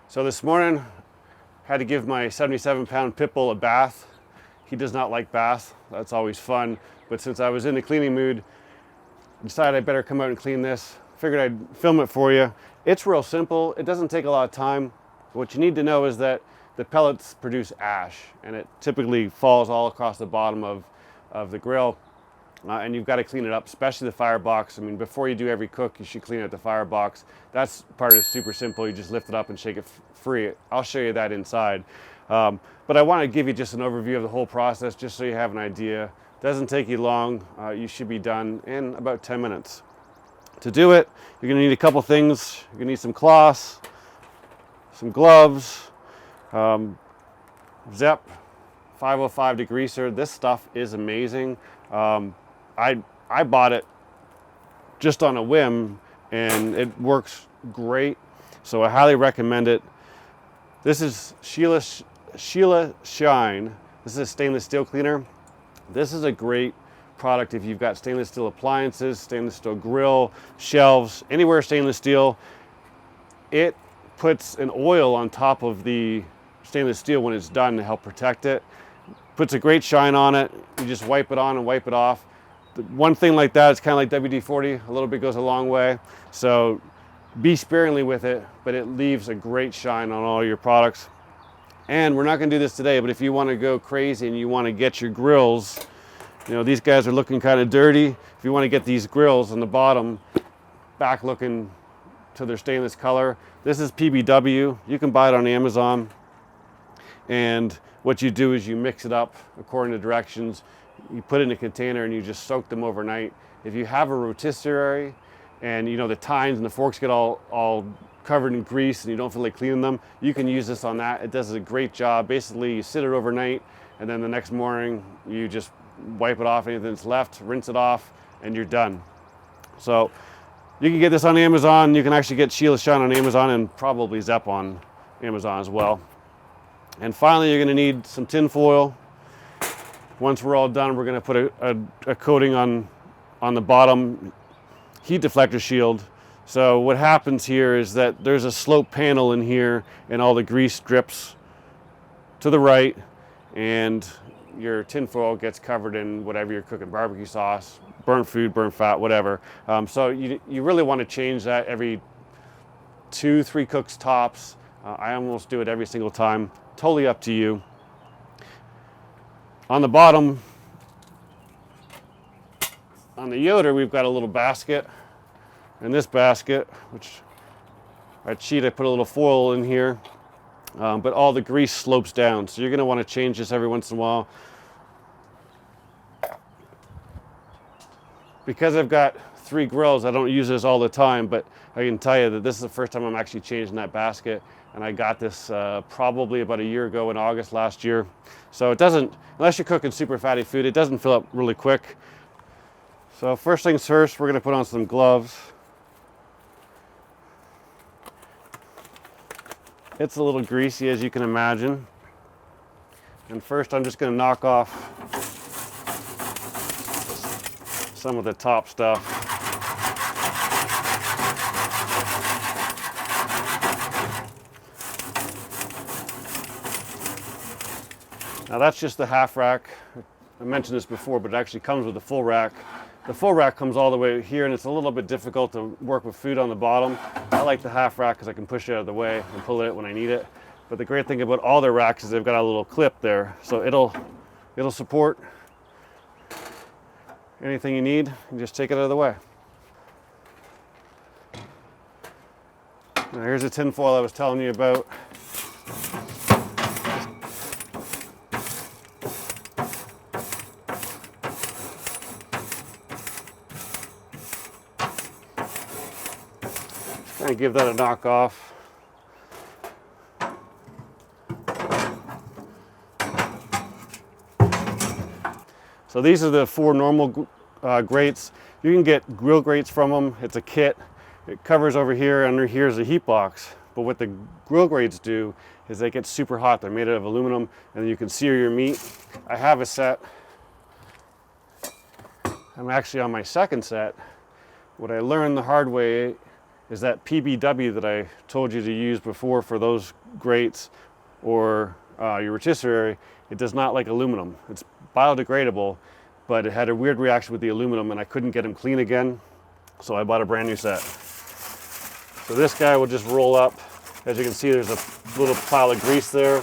So this morning, had to give my 77-pound pit bull a bath. He does not like baths. That's always fun. But since I was in the cleaning mood, I decided I better come out and clean this. Figured I'd film it for you. It's real simple. It doesn't take a lot of time. What you need to know is that the pellets produce ash, and it typically falls all across the bottom of the grill. And you've got to clean it up, especially the firebox. I mean, before you do every cook, you should clean out the firebox. That's part is super simple. You just lift it up and shake it free. I'll show you that inside. But I want to give you just an overview of the whole process, just so you have an idea. It doesn't take you long. You should be done in about 10 minutes. To do it, you're going to need a couple things. You're going to need some cloths, some gloves, Zep 505 degreaser. This stuff is amazing. I bought it just on a whim, and it works great, so I highly recommend it. This is Sheila Shine. This is a stainless steel cleaner. This is a great product if you've got stainless steel appliances, stainless steel grill, shelves, anywhere stainless steel. It puts an oil on top of the stainless steel when it's done to help protect it. Puts a great shine on it. You just wipe it on and wipe it off. One thing like that, it's kind of like WD-40. A little bit goes a long way. So be sparingly with it, but it leaves a great shine on all your products. And we're not going to do this today, but if you want to go crazy and you want to get your grills, you know, these guys are looking kind of dirty. If you want to get these grills on the bottom back looking to their stainless color, this is PBW. You can buy it on Amazon. And what you do is you mix it up according to directions. You put it in a container and you just soak them overnight. If you have a rotisserie and you know the tines and the forks get all covered in grease and you don't feel like cleaning them, you can use this on that. It does a great job. Basically, you sit it overnight and then the next morning you just wipe it off, anything that's left, rinse it off, and you're done. So you can get this on Amazon. You can actually get Sheila Shine on Amazon and probably Zep on Amazon as well. And finally, you're going to need some tin foil. Once we're all done, we're going to put a coating on the bottom heat deflector shield. So what happens here is that there's a slope panel in here and all the grease drips to the right, and your tin foil gets covered in whatever you're cooking, barbecue sauce, burnt food, burnt fat, whatever. So you really want to change that every 2-3 cooks tops. I almost do it every single time. Totally up to you. On the bottom, on the Yoder, we've got a little basket. In this basket, which I cheat, I put a little foil in here, but all the grease slopes down. So you're going to want to change this every once in a while. Because I've got 3 grills, I don't use this all the time, but I can tell you that this is the first time I'm actually changing that basket. And I got this probably about a year ago in August last year. So it doesn't, unless you're cooking super fatty food, it doesn't fill up really quick. So first things first, we're going to put on some gloves. It's a little greasy, as you can imagine. And first I'm just going to knock off some of the top stuff. Now that's just the half rack. I mentioned this before, but it actually comes with a full rack. The full rack comes all the way here, and it's a little bit difficult to work with food on the bottom. I like the half rack because I can push it out of the way and pull it when I need it. But the great thing about all their racks is they've got a little clip there, so it'll support anything you need, and just take it out of the way. Now here's the tin foil I was telling you about. And give that a knock off. So these are the 4 normal grates. You can get grill grates from them. It's a kit. It covers over here. Under here is a heat box. But what the grill grates do is they get super hot. They're made out of aluminum, and then you can sear your meat. I have a set. I'm actually on my second set. What I learned the hard way is that PBW that I told you to use before for those grates or your rotisserie. It does not like aluminum. It's biodegradable, but it had a weird reaction with the aluminum and I couldn't get them clean again, so I bought a brand new set. So this guy will just roll up. As you can see, there's a little pile of grease there.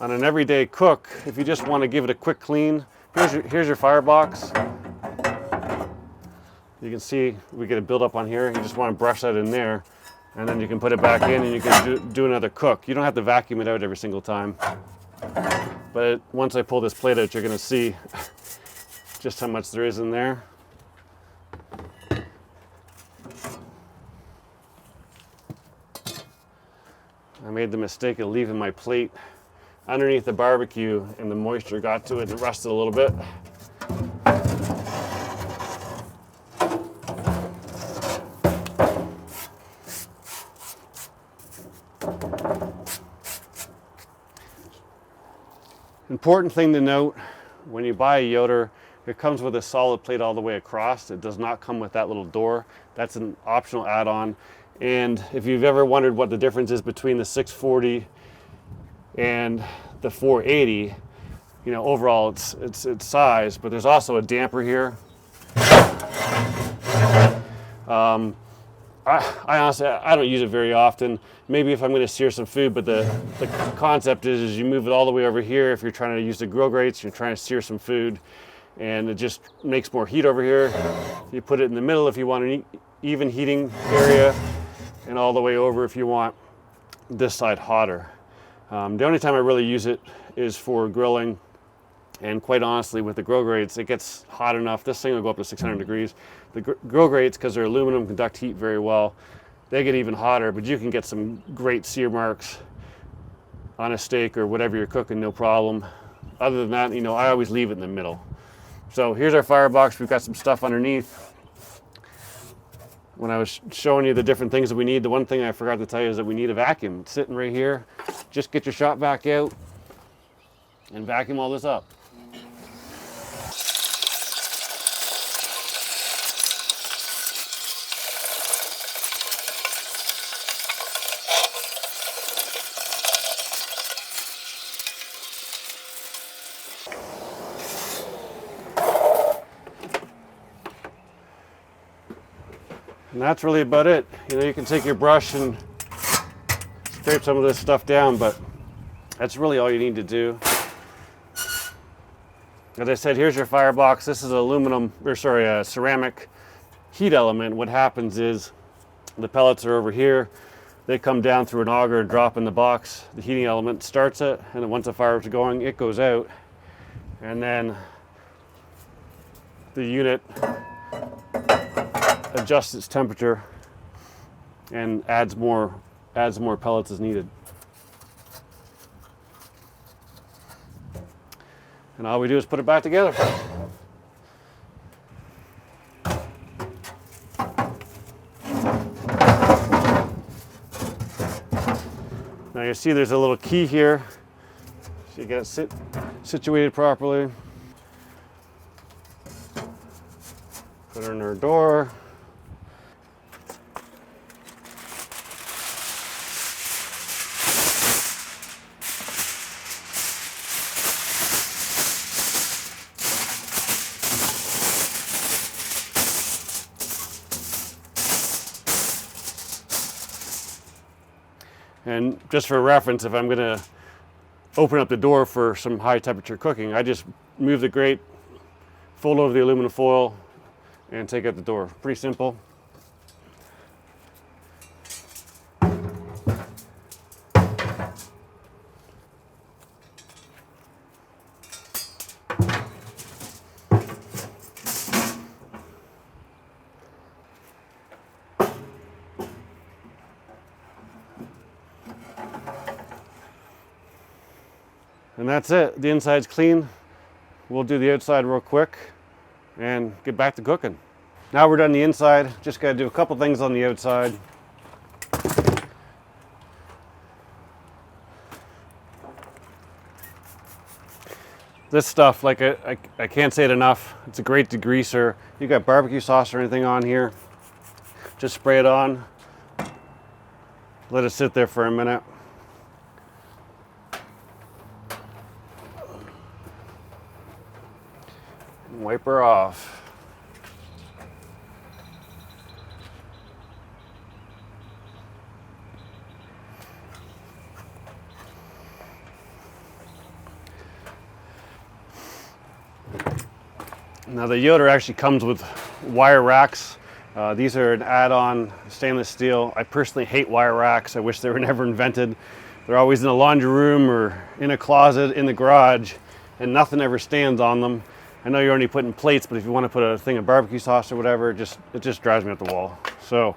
On an everyday cook, if you just want to give it a quick clean, here's your Firebox. You can see we get a buildup on here. You just want to brush that in there, and then you can put it back in and you can do another cook. You don't have to vacuum it out every single time. But once I pull this plate out, you're going to see just how much there is in there. I made the mistake of leaving my plate underneath the barbecue and the moisture got to it and it rusted a little bit. Important thing to note, when you buy a Yoder, it comes with a solid plate all the way across. It does not come with that little door. That's an optional add-on. And if you've ever wondered what the difference is between the 640 and the 480, you know, overall it's size, but there's also a damper here. I honestly, I don't use it very often. Maybe if I'm going to sear some food, but the concept is you move it all the way over here if you're trying to use the grill grates, you're trying to sear some food, and it just makes more heat over here. You put it in the middle if you want an even heating area, and all the way over if you want this side hotter. The only time I really use it is for grilling, and quite honestly with the grill grates, it gets hot enough. This thing will go up to 600 degrees. The grill grates, because they're aluminum, conduct heat very well. They get even hotter, but you can get some great sear marks on a steak or whatever you're cooking, no problem. Other than that, you know, I always leave it in the middle. So here's our Firebox. We've got some stuff underneath. When I was showing you the different things that we need, the one thing I forgot to tell you is that we need a vacuum. It's sitting right here. Just get your shop vac out and vacuum all this up. And that's really about it. You know, you can take your brush and scrape some of this stuff down, but that's really all you need to do. As I said, here's your Firebox. This is a ceramic heat element. What happens is the pellets are over here. They come down through an auger and drop in the box. The heating element starts it, and then once the fire is going, it goes out. And then the unit adjusts its temperature and adds more pellets as needed. And all we do is put it back together. Now you see there's a little key here, so you get it situated properly. Put her in her door. And just for reference, if I'm going to open up the door for some high temperature cooking, I just move the grate, fold over the aluminum foil, and take out the door. Pretty simple. And that's it. The inside's clean. We'll do the outside real quick and get back to cooking. Now we're done the inside. Just got to do a couple things on the outside. This stuff, like I can't say it enough. It's a great degreaser. You got barbecue sauce or anything on here, just spray it on. Let it sit there for a minute. And wipe her off. Now the Yoder actually comes with wire racks. These are an add-on stainless steel. I personally hate wire racks. I wish they were never invented. They're always in a laundry room or in a closet in the garage, and nothing ever stands on them. I know you're only putting plates, but if you want to put a thing of barbecue sauce or whatever, it just drives me up the wall. So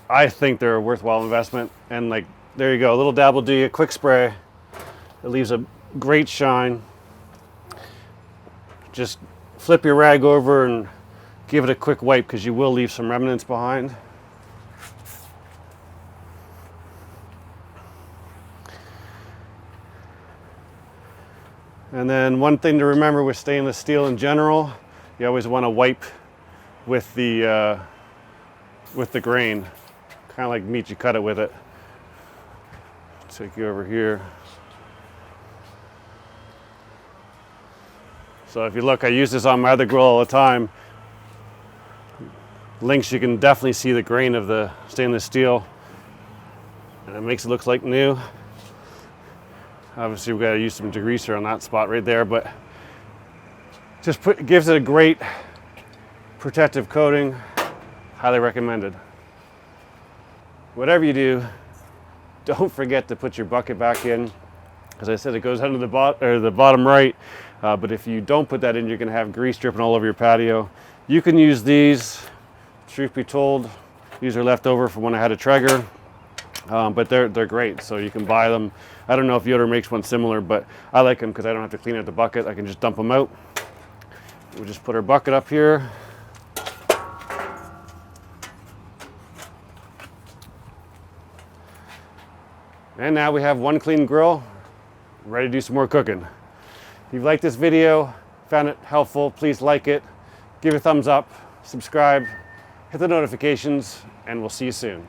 I think they're a worthwhile investment. And like, there you go, a little dab will do you, a quick spray. It leaves a great shine. Just flip your rag over and give it a quick wipe, because you will leave some remnants behind. And then one thing to remember with stainless steel in general, you always want to wipe with the grain, kind of like meat you cut it with it. Take you over here. So if you look, I use this on my other grill all the time. Links, you can definitely see the grain of the stainless steel, and it makes it look like new. Obviously, we've got to use some degreaser on that spot right there, but just gives it a great protective coating. Highly recommended. Whatever you do, don't forget to put your bucket back in. As I said, it goes under the bottom right, but if you don't put that in, you're going to have grease dripping all over your patio. You can use these. Truth be told, these are left over from when I had a Traeger, but they're great, so you can buy them. I don't know if Yoder makes one similar, but I like them because I don't have to clean out the bucket. I can just dump them out. We'll just put our bucket up here. And now we have one clean grill, ready to do some more cooking. If you've liked this video, found it helpful, please like it, give it a thumbs up, subscribe, hit the notifications, and we'll see you soon.